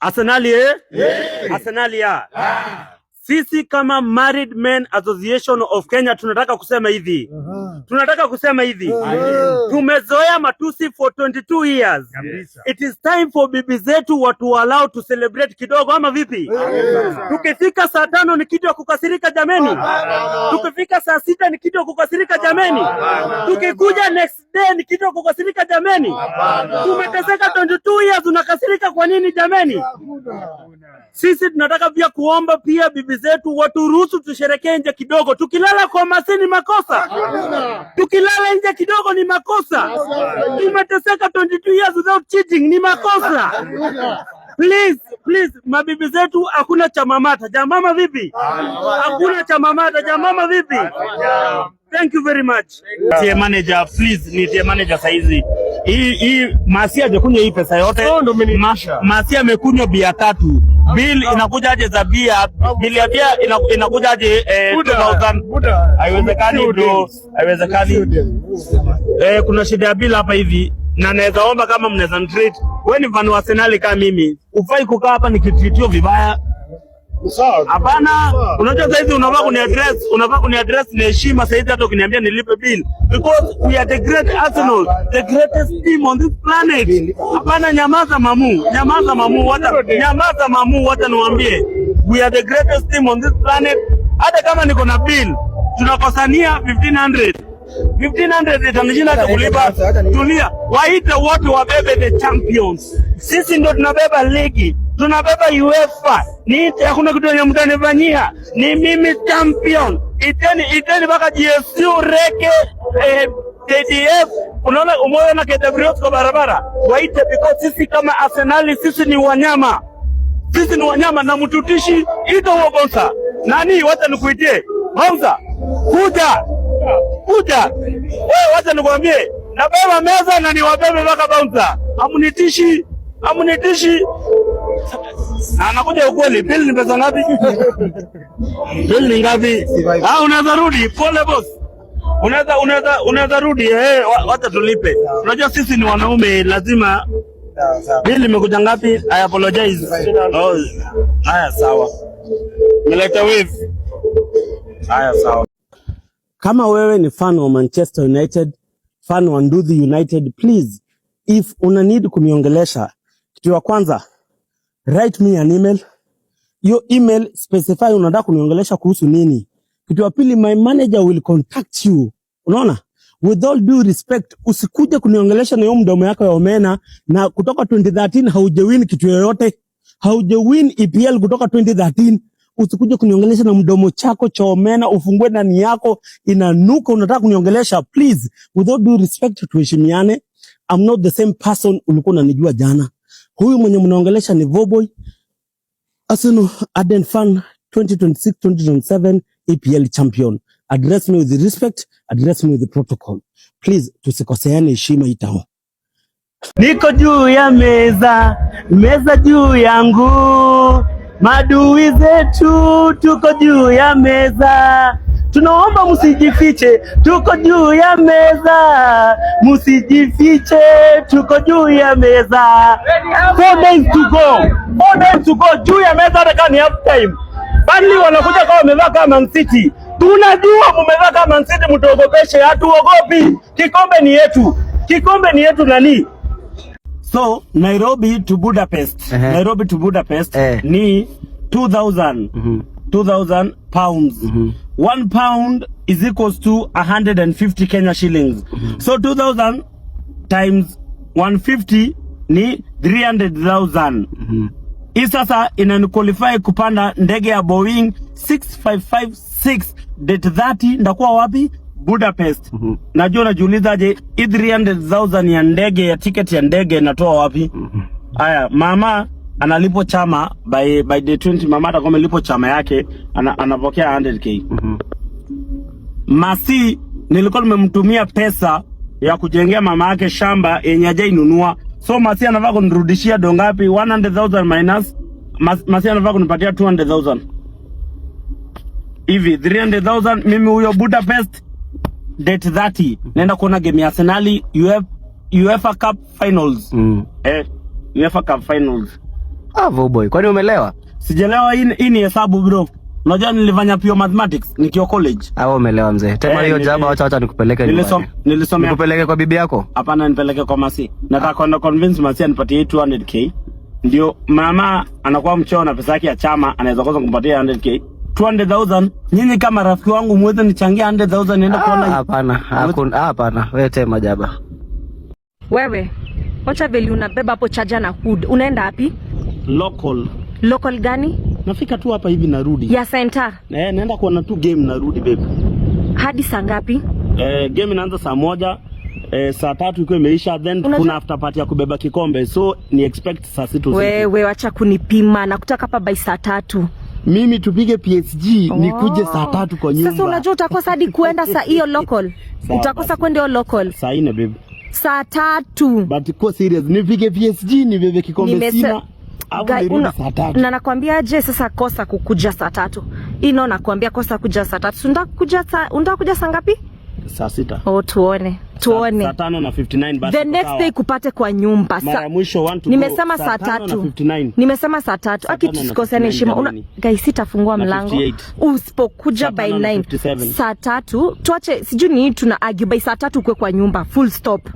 Arsenali Arsenali Sisi kama Married Men Association of Kenya tunataka kusema hivi. Tumezoea matusi for 22 years. It is time for bibi zetu watu allow to celebrate kidogo ama vipi? Tukifika saa 5 ni kitu ya kukasirika jameni. Tukifika saa 6 ni kitu ya kukasirika jameni. Tukikuja next day ni kitu ya kukasirika jameni. Tumeteseka 22 years unakasirika kwa nini jameni? Sisi tunataka pia kuomba pia bibi zetu waturuhusu tusherekee nje kidogo. Tukilala kwa masini makosa. Tukilala nje kidogo ni makosa. Tumeteseka 22 years without cheating ni makosa. Please, mabibi zetu hakuna cha mamata. Jamama vipi? Hakuna cha mamata. Jamama vipi? Thank you very much. Tie manager, please, nitie manager saizi. Hii Masia hajakunywa hii pesa yote. Masia amekunywa bia 3. Bill inakuja aje za bia? Bill ya bia inakuja aje 2000? Haiwezekani bro. Haiwezekani. Kuna shida ya bill hapa hivi. Na naweza omba kama mnaweza treat. Wewe ni fan wa Arsenal kama mimi. Ufai kukaa hapa nikitreatio vibaya. Hapana, unajua saizi unafaa kuni-address na heshima saizi hata ukiniambia nilipe bill because we are the great Arsenal, the greatest team on this planet. Hapana, nyamaza mamu, hata niwaambie we are the greatest team on this planet. Hata kama niko na bill tunakosania 1500 itanishinda hata kulipa. Tulia, waite wote wabebe the champions. Sisi ndo tunabeba ligi, tunabeba UEFA. Hakuna kitu yenye mtanifanyia. Ni mimi champion. Iteni baka GSU reke TDF. Unaona umoja na KWS kwa barabara. Waite because sisi kama Arsenal sisi ni wanyama. Sisi ni wanyama na mtutishi ito huo bonsa. Nani wacha nikuitie? Bonsa. Kuja. Wewe wacha nikwambie. Nabeba meza na niwabebe baka bonsa. Amunitishi. Anakuja ukweli, bill ni pesa ngapi? Bill ni ngapi? Unaweza rudi, pole boss. Unaweza rudi, wacha tulipe. Unajua sisi ni wanaume lazima. Bill imekuja ngapi? I apologize. Haya sawa. Meleta wave. Haya sawa. Kama wewe ni fan wa Manchester United, fan wa Nduthi United, please, if una need kuniongelesha, kitu ya kwanza, write me an email. Your email specify unataka kuniongelesha kuhusu nini. Kitu ya pili, my manager will contact you. Unaona? With all due respect, usikuje kuniongelesha na hiyo mdomo yako ya omena na kutoka 2013 haujawin kitu yoyote. Haujawin EPL kutoka 2013. Usikuje kuniongelesha na mdomo chako cha omena, ufungue ndani yako inanuka unataka kuniongelesha. Please, with all due respect, tuheshimiane. I'm not the same person ulikuwa unanijua jana. Huyu mwenye mnaongelesha ni Voboy, Arsenal Ardent fan, 2026-2027 EPL champion. Address me with respect, address me with protocol. Please, tusikoseane heshima itao. Niko juu ya meza juu yangu. Madui zetu tuko juu ya meza. Tunaomba msijifiche, tuko juu ya meza. Msijifiche, tuko juu ya meza. 4 days to go. Juu ya meza hata kama ni half time. Bali wanakuja kama wamevaa kama Man City. Tunajua mmevaa kama Man City, mtuogopeshe, hatuogopi. Kikombe ni yetu nani? So, Nairobi to Budapest. Nairobi to Budapest ni 2,000 pounds. 1 pound is equals to 150 Kenya shillings. So 2,000 times 150 ni 300,000. Hii sasa inaniqualify kupanda ndege ya Boeing 6556 date 30 ndakuwa wapi? Budapest. Najua najiuliza je, 300,000 ya ndege ya ticket ya ndege natoa wapi? Haya, mama analipo chama by day 20, mama atakuwa amelipo chama yake anapokea 100k. Masi nilikuwa nimemtumia pesa ya kujengea mama yake shamba yenye hajainunua. So Masi anafaa kunirudishia dongapi? 100,000 minus Masi anafaa kunipatia 200,000. Hivi 300,000 mimi huyo Budapest date 30 naenda kuona game ya Arsenal UEFA Cup Finals. UEFA Cup Finals. Boy, kwani umelewa? Sijelewa, hii ni hesabu bro. Unajua nilifanya pure mathematics nikiwa college. Umelewa mzee. Tema hiyo jaba acha nikupeleke nyumbani. Nilisomea. Nikupeleke kwa bibi yako? Hapana, nipeleke kwa Masi. Nataka kwenda convince Masi anipatie 200k. Ndio mama anakuwa mcheo na pesa yake ya chama, anaweza kwanza kumpatia 100k. 200,000. Nyinyi kama rafiki wangu mweze nichangia 100,000 niende kuona. Hapana. Wewe tema jaba. Wewe, wacha vile unabeba hapo charger na hood. Unaenda wapi? Local gani? Nafika tu hapa hivi narudi. Ya center. Naenda kuona tu game narudi babe. Hadi saa ngapi? Game inaanza saa 1, saa 3 iko imeisha, then kuna after party ya kubeba kikombe. So ni expect saa 6 usiku. Wewe acha kunipima na kutaka hapa by saa 3. Mimi tupige PSG nikuje saa 3 kwa nyumba. Sasa unajua utakosa hadi kuenda saa hiyo local. Utakosa kwenda hiyo local. Saa 4 babe. Saa 3. But go serious. Nipige PSG nibebe kikombe sina. Na nakwambia aje sasa kosa kukuja saa 3. Ino nakwambia kosa kuja saa 3. Unataka kuja saa ngapi? Saa 6. Tuone. Saa 5 na 59 basi. The next day kupate kwa nyumba. Mara mwisho want to nimesema saa 3. Nimesema saa 3. Akitusikosea heshima. Guys, sitafungua mlango. Usipokuja by 9. Saa 3. Tuache sijui ni tuna argue by saa 3 ukwe kwa nyumba. Full stop.